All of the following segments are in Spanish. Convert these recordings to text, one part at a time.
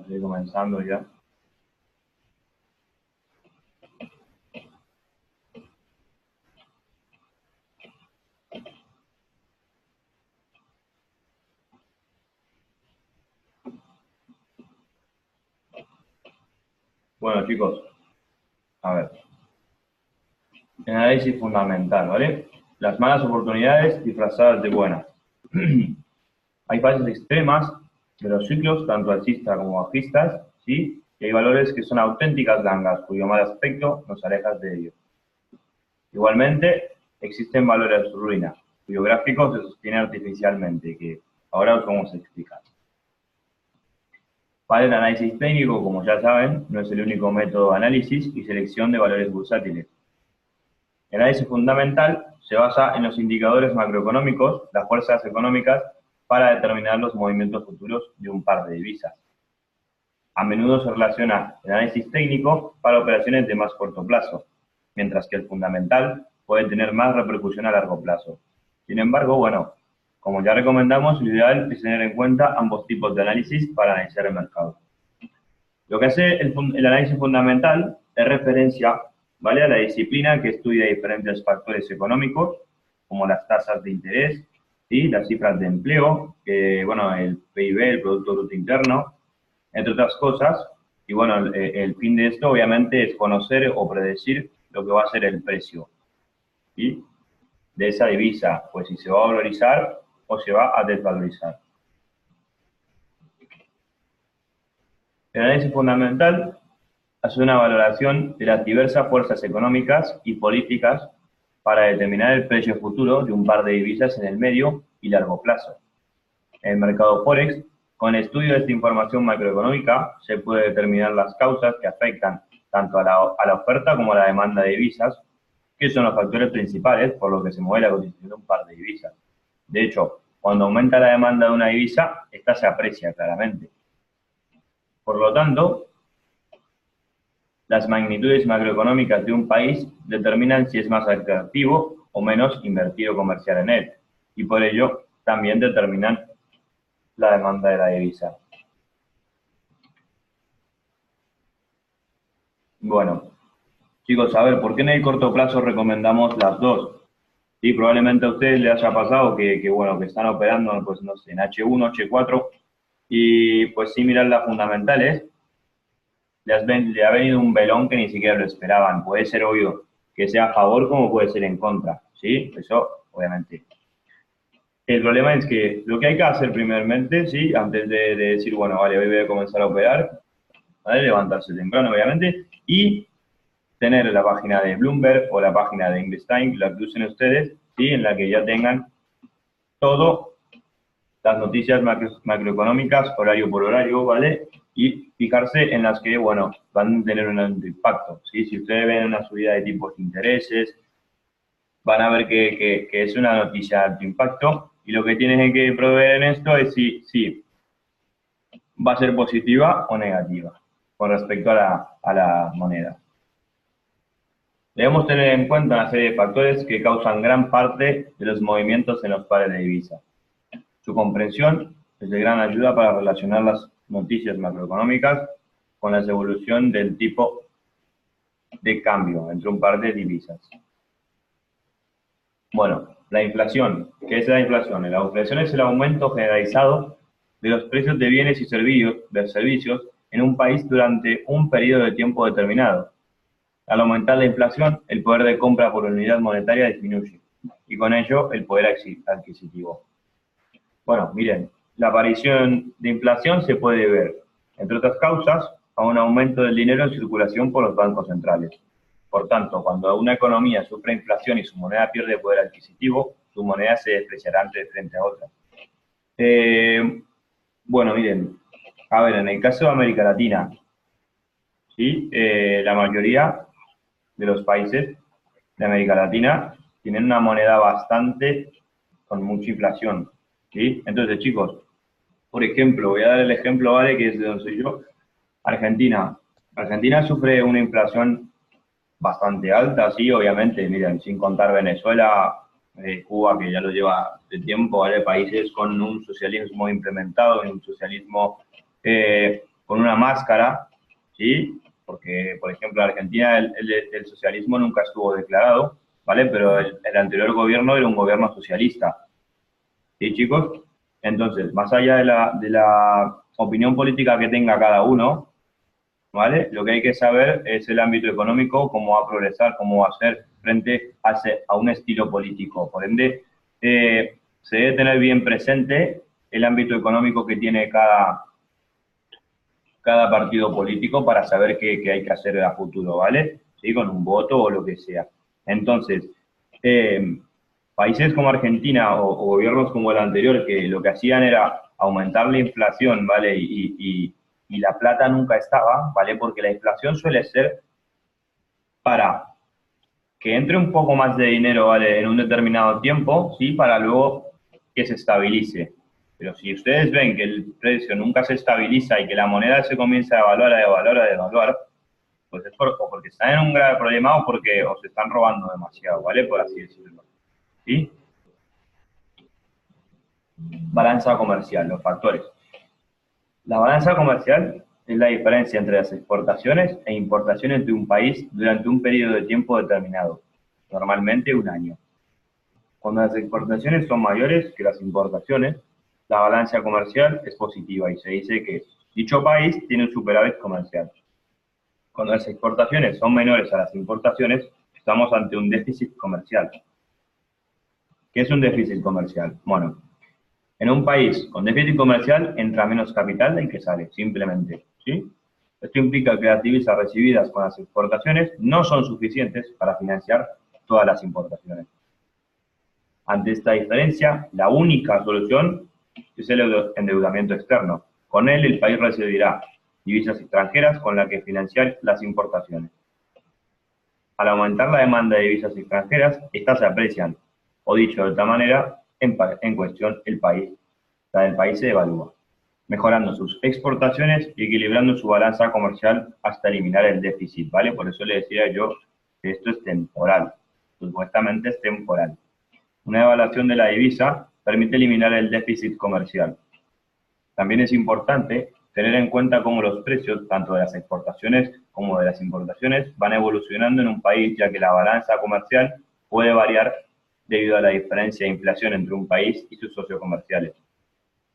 Vamos a ir comenzando ya. Bueno, chicos, a ver. Análisis fundamental, ¿vale? Las malas oportunidades disfrazadas de buenas. Hay fases extremas de los ciclos, tanto alcistas como bajistas, ¿sí? Y hay valores que son auténticas gangas, cuyo mal aspecto nos aleja de ellos. Igualmente, existen valores ruina, cuyo gráfico se sostiene artificialmente, que ahora os vamos a explicar. Para el análisis técnico, como ya saben, no es el único método de análisis y selección de valores bursátiles. El análisis fundamental se basa en los indicadores macroeconómicos, las fuerzas económicas, para determinar los movimientos futuros de un par de divisas. A menudo se relaciona el análisis técnico para operaciones de más corto plazo, mientras que el fundamental puede tener más repercusión a largo plazo. Sin embargo, bueno, como ya recomendamos, lo ideal es tener en cuenta ambos tipos de análisis para analizar el mercado. Lo que hace el análisis fundamental es referencia, ¿vale?, a la disciplina que estudia diferentes factores económicos, como las tasas de interés, ¿sí?, las cifras de empleo, bueno, el PIB, el Producto Bruto Interno, entre otras cosas. Y bueno, el fin de esto obviamente es conocer o predecir lo que va a ser el precio, ¿sí?, de esa divisa, pues si se va a valorizar o se va a desvalorizar. El análisis fundamental hace una valoración de las diversas fuerzas económicas y políticas para determinar el precio futuro de un par de divisas en el medio y largo plazo. En el mercado Forex, con el estudio de esta información macroeconómica, se puede determinar las causas que afectan tanto a la oferta como a la demanda de divisas, que son los factores principales por los que se mueve la cotización de un par de divisas. De hecho, cuando aumenta la demanda de una divisa, esta se aprecia claramente. Por lo tanto, las magnitudes macroeconómicas de un país determinan si es más atractivo o menos invertir o comerciar en él, y por ello también determinan la demanda de la divisa. Bueno, chicos, a ver, ¿por qué en el corto plazo recomendamos las dos? Sí, probablemente a ustedes les haya pasado que bueno, que están operando, pues no sé, en H1, H4, y pues sí mirar las fundamentales, le ha venido un velón que ni siquiera lo esperaban. Puede ser obvio que sea a favor como puede ser en contra, ¿sí? Eso, obviamente. El problema es que lo que hay que hacer primeramente, ¿sí?, antes de decir, bueno, vale, hoy voy a comenzar a operar, ¿vale?, levantarse temprano, obviamente, y tener la página de Bloomberg o la página de Investing, la que usen ustedes, ¿sí?, en la que ya tengan todo, las noticias macroeconómicas, horario por horario, ¿vale? Y fijarse en las que, bueno, van a tener un impacto, ¿sí? Si ustedes ven una subida de tipos de intereses, van a ver que es una noticia de alto impacto, y lo que tienen que proveer en esto es si va a ser positiva o negativa con respecto a la moneda. Debemos tener en cuenta una serie de factores que causan gran parte de los movimientos en los pares de divisas. Su comprensión es de gran ayuda para relacionar las noticias macroeconómicas con la evolución del tipo de cambio entre un par de divisas. Bueno, la inflación. ¿Qué es la inflación? La inflación es el aumento generalizado de los precios de bienes y servicios en un país durante un periodo de tiempo determinado. Al aumentar la inflación, el poder de compra por unidad monetaria disminuye, y con ello el poder adquisitivo. Bueno, miren, la aparición de inflación se puede ver, entre otras causas, a un aumento del dinero en circulación por los bancos centrales. Por tanto, cuando una economía sufre inflación y su moneda pierde poder adquisitivo, su moneda se despreciará frente a otra. Bueno, miren, a ver, en el caso de América Latina, ¿sí?, la mayoría de los países de América Latina tienen una moneda con mucha inflación, ¿sí? Entonces, chicos, por ejemplo, voy a dar el ejemplo, ¿vale?, que es de donde soy yo, Argentina. Argentina sufre una inflación bastante alta, sí, obviamente, miren, sin contar Venezuela, Cuba, que ya lo lleva de tiempo, ¿vale?, países con un socialismo implementado, un socialismo con una máscara, ¿sí? Porque, por ejemplo, en Argentina el socialismo nunca estuvo declarado, ¿vale? Pero el anterior gobierno era un gobierno socialista, ¿sí, chicos? Entonces, más allá de la opinión política que tenga cada uno, ¿vale? Lo que hay que saber es el ámbito económico, cómo va a progresar, cómo va a ser frente a un estilo político. Por ende, se debe tener bien presente el ámbito económico que tiene cada partido político para saber qué hay que hacer a futuro, ¿vale? ¿Sí? Con un voto o lo que sea. Entonces, países como Argentina o gobiernos como el anterior, que lo que hacían era aumentar la inflación, ¿vale? Y la plata nunca estaba, ¿vale? Porque la inflación suele ser para que entre un poco más de dinero, ¿vale? En un determinado tiempo, ¿sí? Para luego que se estabilice. Pero si ustedes ven que el precio nunca se estabiliza y que la moneda se comienza a devaluar, a devaluar, a devaluar, pues es o porque están en un grave problema o porque os están robando demasiado, ¿vale? Por así decirlo. ¿Sí? Balanza comercial, los factores. La balanza comercial es la diferencia entre las exportaciones e importaciones de un país durante un periodo de tiempo determinado, normalmente un año. Cuando las exportaciones son mayores que las importaciones, la balanza comercial es positiva y se dice que dicho país tiene un superávit comercial. Cuando las exportaciones son menores a las importaciones, estamos ante un déficit comercial. ¿Qué es un déficit comercial? Bueno, en un país con déficit comercial entra menos capital del que sale, simplemente, ¿sí? Esto implica que las divisas recibidas con las exportaciones no son suficientes para financiar todas las importaciones. Ante esta diferencia, la única solución es el endeudamiento externo. Con él, el país recibirá divisas extranjeras con las que financiar las importaciones. Al aumentar la demanda de divisas extranjeras, estas se aprecian, o dicho de otra manera, en cuestión la del país se devalúa, mejorando sus exportaciones y equilibrando su balanza comercial hasta eliminar el déficit, ¿vale? Por eso le decía yo que esto es temporal, supuestamente es temporal. Una evaluación de la divisa permite eliminar el déficit comercial. También es importante tener en cuenta cómo los precios, tanto de las exportaciones como de las importaciones, van evolucionando en un país, ya que la balanza comercial puede variar debido a la diferencia de inflación entre un país y sus socios comerciales.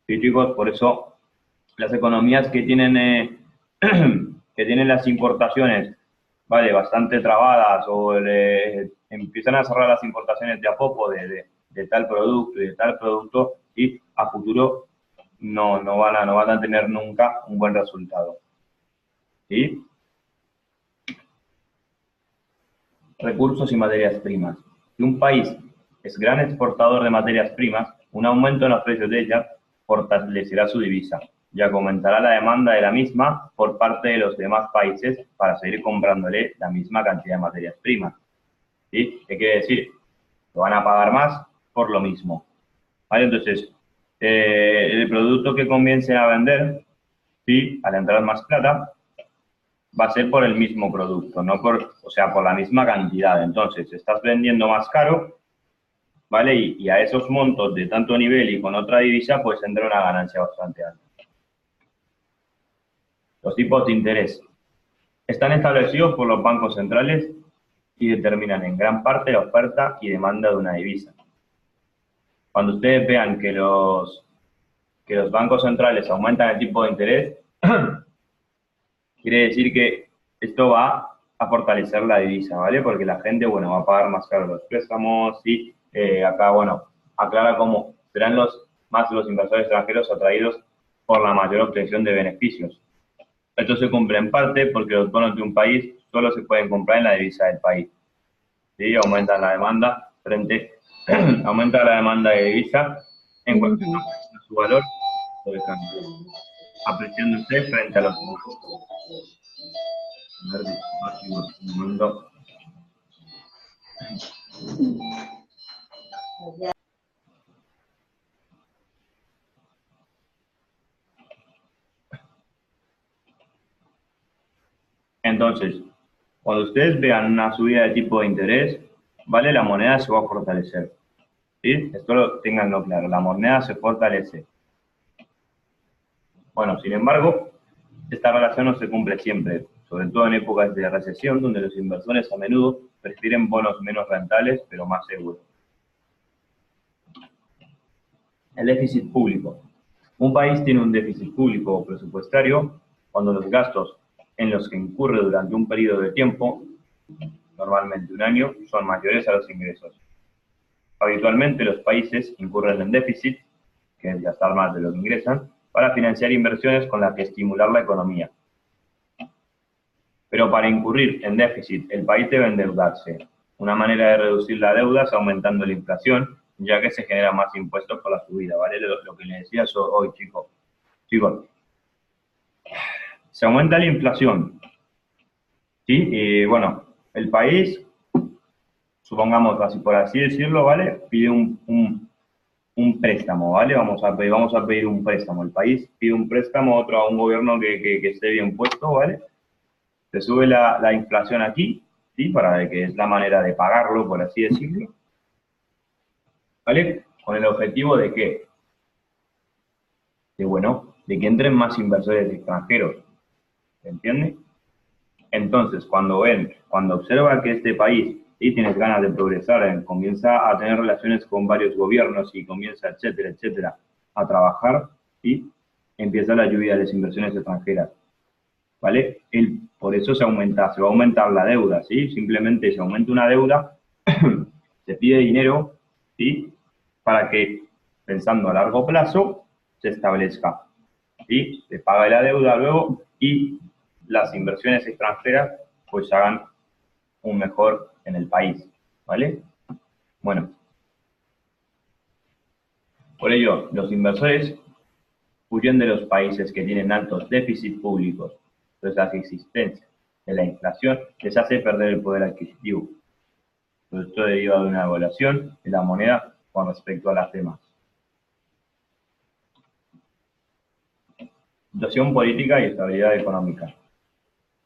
Sí, chicos, por eso las economías que tienen las importaciones, vale, bastante trabadas o empiezan a cerrar las importaciones de a poco de tal producto y de tal producto y a futuro no van a tener nunca un buen resultado. ¿Sí? Recursos y materias primas. Si un país es gran exportador de materias primas, un aumento en los precios de ellas fortalecerá su divisa, ya que aumentará la demanda de la misma por parte de los demás países para seguir comprándole la misma cantidad de materias primas. ¿Sí? ¿Qué quiere decir? Lo van a pagar más por lo mismo. ¿Vale? Entonces, el producto que comiencen a vender, ¿sí? Al entrar más plata, va a ser por el mismo producto, no por, o sea, por la misma cantidad. Entonces, estás vendiendo más caro, ¿vale? Y a esos montos de tanto nivel y con otra divisa, pues tendrá una ganancia bastante alta. Los tipos de interés están establecidos por los bancos centrales y determinan en gran parte la oferta y demanda de una divisa. Cuando ustedes vean que los bancos centrales aumentan el tipo de interés, quiere decir que esto va a fortalecer la divisa, ¿vale? Porque la gente, bueno, va a pagar más caro los préstamos y acá, bueno, aclara cómo serán más los inversores extranjeros atraídos por la mayor obtención de beneficios. Esto se cumple en parte porque los bonos de un país solo se pueden comprar en la divisa del país. ¿Sí? Aumenta la demanda aumenta la demanda de divisa en cuanto a su valor o de cambio, apreciándose frente a los bonos. Un momento. Entonces, cuando ustedes vean una subida de tipo de interés, ¿vale? La moneda se va a fortalecer. ¿Sí? Esto tenganlo claro, la moneda se fortalece. Bueno, sin embargo, Esta relación no se cumple siempre, sobre todo en épocas de recesión, donde los inversores a menudo prefieren bonos menos rentables, pero más seguros. El déficit público. Un país tiene un déficit público o presupuestario cuando los gastos en los que incurre durante un periodo de tiempo, normalmente un año, son mayores a los ingresos. Habitualmente los países incurren en déficit, que es gastar más de lo que ingresan, para financiar inversiones con las que estimular la economía. Pero para incurrir en déficit, el país debe endeudarse. Una manera de reducir la deuda es aumentando la inflación, ya que se generan más impuestos por la subida, ¿vale? Lo que les decía yo hoy, chicos. Chicos, se aumenta la inflación, ¿sí? Y bueno, el país, supongamos así, por así decirlo, ¿vale? Pide un préstamo, ¿vale? Vamos a pedir un préstamo. El país pide un préstamo a un gobierno que esté bien puesto, ¿vale? Se sube la inflación aquí, ¿sí? Para que es la manera de pagarlo, por así decirlo, ¿vale? Con el objetivo de que, de que entren más inversores extranjeros, ¿se entiende? Entonces, cuando observa que este país y tienes ganas de progresar, comienza a tener relaciones con varios gobiernos y comienza, etcétera, etcétera, a trabajar, y empieza la lluvia de las inversiones extranjeras, ¿vale? Por eso se va a aumentar la deuda, ¿sí? Simplemente se aumenta una deuda, se pide dinero, ¿sí? Para que, pensando a largo plazo, se establezca, ¿sí? Se paga la deuda luego y las inversiones extranjeras pues hagan un mejor en el país, ¿vale? Bueno, por ello, los inversores huyen de los países que tienen altos déficits públicos, pues la existencia de la inflación les hace perder el poder adquisitivo. Todo esto deriva de una devaluación de la moneda con respecto a las demás. Situación política y estabilidad económica.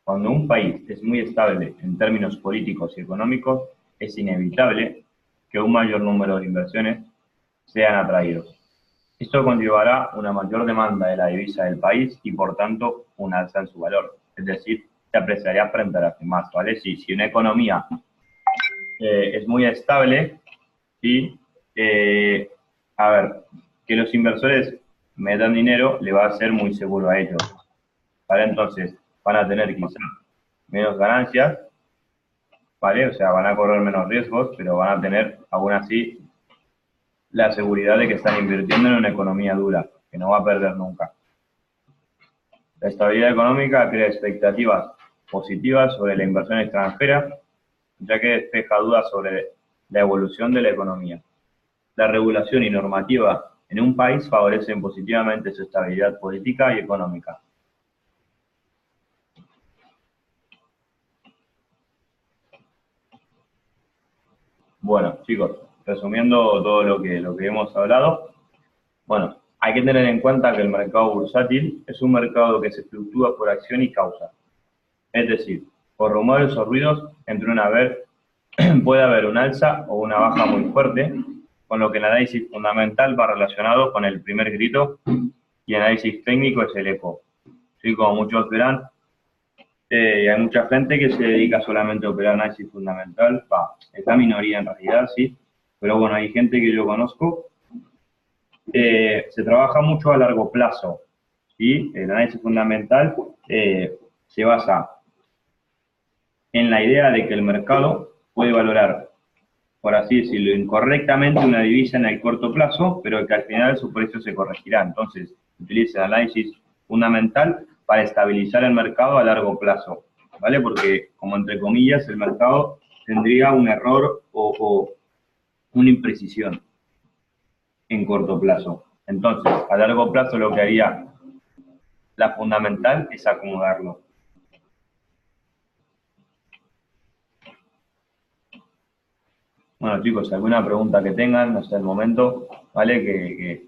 Cuando un país es muy estable en términos políticos y económicos, es inevitable que un mayor número de inversiones sean atraídos. Esto conllevará una mayor demanda de la divisa del país y, por tanto, un alza en su valor. Es decir, se apreciaría frente a las demás, ¿vale? Si una economía es muy estable, y, a ver, que los inversores metan dinero le va a ser muy seguro a ellos, ¿vale? Entonces, van a tener quizá menos ganancias, ¿vale? O sea, van a correr menos riesgos, pero van a tener, aún así, la seguridad de que están invirtiendo en una economía dura, que no va a perder nunca. La estabilidad económica crea expectativas positivas sobre la inversión extranjera, ya que despeja dudas sobre la evolución de la economía. La regulación y normativa en un país favorecen positivamente su estabilidad política y económica. Bueno, chicos, resumiendo todo lo que hemos hablado, bueno, hay que tener en cuenta que el mercado bursátil es un mercado que se fluctúa por acción y causa. Es decir, por rumores o ruidos puede haber un alza o una baja muy fuerte, con lo que el análisis fundamental va relacionado con el primer grito y el análisis técnico es el eco. Sí, como muchos verán, hay mucha gente que se dedica solamente a operar análisis fundamental, es la minoría en realidad, sí, pero bueno, hay gente que yo conozco, se trabaja mucho a largo plazo, ¿sí? El análisis fundamental se basa en la idea de que el mercado puede valorar, por así decirlo, incorrectamente una divisa en el corto plazo, pero que al final su precio se corregirá. Entonces, utiliza el análisis fundamental para estabilizar el mercado a largo plazo, ¿vale? Porque, como entre comillas, el mercado tendría un error o una imprecisión en corto plazo. Entonces, a largo plazo lo que haría la fundamental es acomodarlo. Bueno, chicos, alguna pregunta que tengan hasta el momento, ¿vale?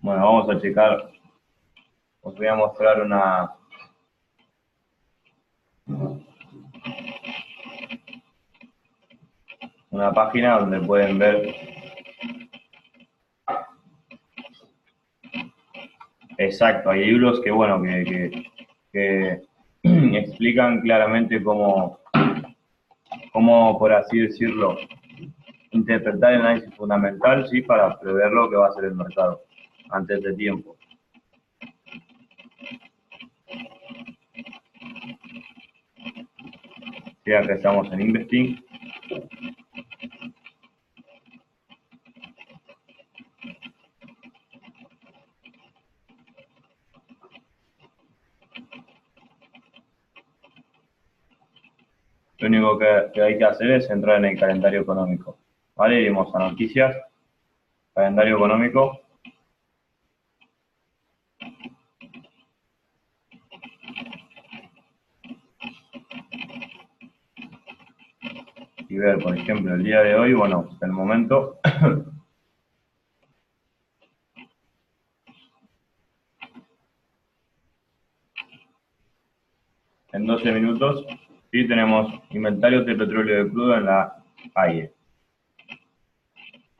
Bueno, vamos a checar. Os voy a mostrar una página donde pueden ver exacto. Hay libros que, bueno, que explican claramente cómo, por así decirlo, interpretar el análisis fundamental, ¿sí? Para prever lo que va a hacer el mercado antes de tiempo. Sí, acá estamos en Investing. Lo único que hay que hacer es entrar en el calendario económico. ¿Vale? Iremos a noticias, calendario económico. Y ver, por ejemplo, el día de hoy, bueno, hasta el momento, en 12 minutos, sí tenemos inventarios de petróleo de crudo en la AIE.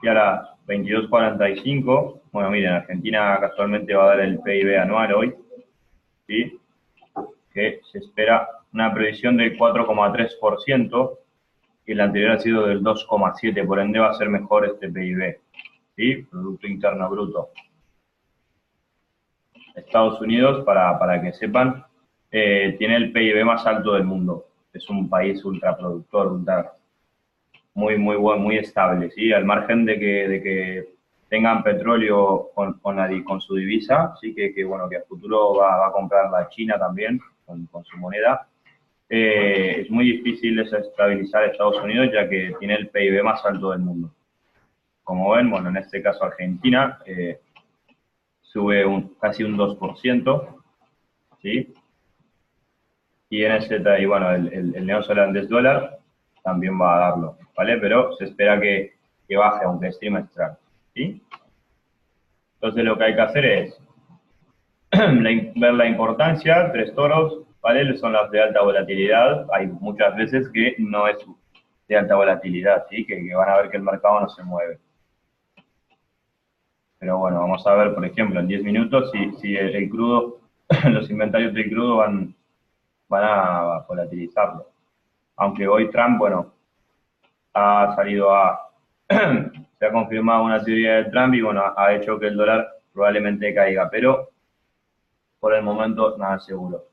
Y a las 22:45, bueno, miren, Argentina casualmente va a dar el PIB anual hoy, ¿sí? Que se espera una previsión del 4,3%, y el anterior ha sido del 2,7%, por ende va a ser mejor este PIB, ¿sí? Producto Interno Bruto. Estados Unidos, para que sepan, tiene el PIB más alto del mundo. Es un país ultraproductor, muy estable, ¿sí? Al margen de que tengan petróleo con su divisa, sí que bueno, que a futuro va a comprar la China también con su moneda. Es muy difícil desestabilizar a Estados Unidos, ya que tiene el PIB más alto del mundo. Como ven, bueno, en este caso Argentina sube casi un 2%, ¿sí? Y y bueno, el neozelandés dólar también va a darlo, ¿vale? Pero se espera que baje, aunque es trimestral, ¿sí? Entonces lo que hay que hacer es ver la importancia, 3 toros, ¿vale? Son las de alta volatilidad. Hay muchas veces que no es de alta volatilidad, ¿sí? Que van a ver que el mercado no se mueve. Pero bueno, vamos a ver, por ejemplo, en 10 minutos si el crudo, los inventarios del crudo van a volatilizarlo. Aunque hoy Trump, bueno, ha salido se ha confirmado una teoría de Trump y bueno, ha hecho que el dólar probablemente caiga, pero por el momento nada seguro.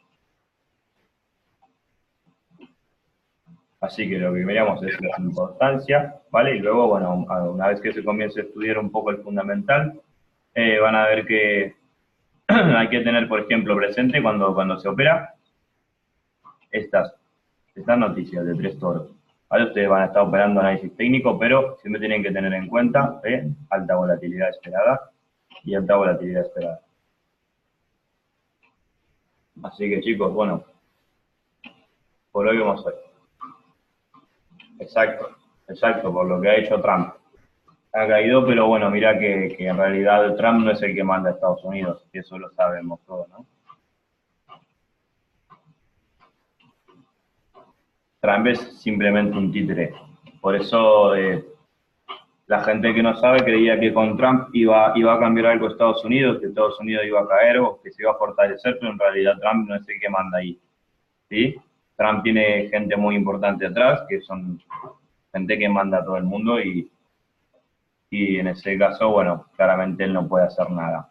Así que lo que veríamos es la importancia, ¿vale? Y luego, bueno, una vez que se comience a estudiar un poco el fundamental, van a ver que hay que tener, por ejemplo, presente cuando se opera estas noticias de 3 toros. ¿Vale? Ustedes van a estar operando análisis técnico, pero siempre tienen que tener en cuenta alta volatilidad esperada y alta volatilidad esperada. Así que chicos, bueno, por hoy vamos a ver. Exacto, por lo que ha hecho Trump. Ha caído, pero bueno, mira que en realidad Trump no es el que manda a Estados Unidos, y eso lo sabemos todos, ¿no? Trump es simplemente un títere. Por eso la gente que no sabe creía que con Trump iba a cambiar algo Estados Unidos, que Estados Unidos iba a caer o que se iba a fortalecer, pero en realidad Trump no es el que manda ahí, ¿sí? Trump tiene gente muy importante atrás, que son gente que manda a todo el mundo y en ese caso, bueno, claramente él no puede hacer nada.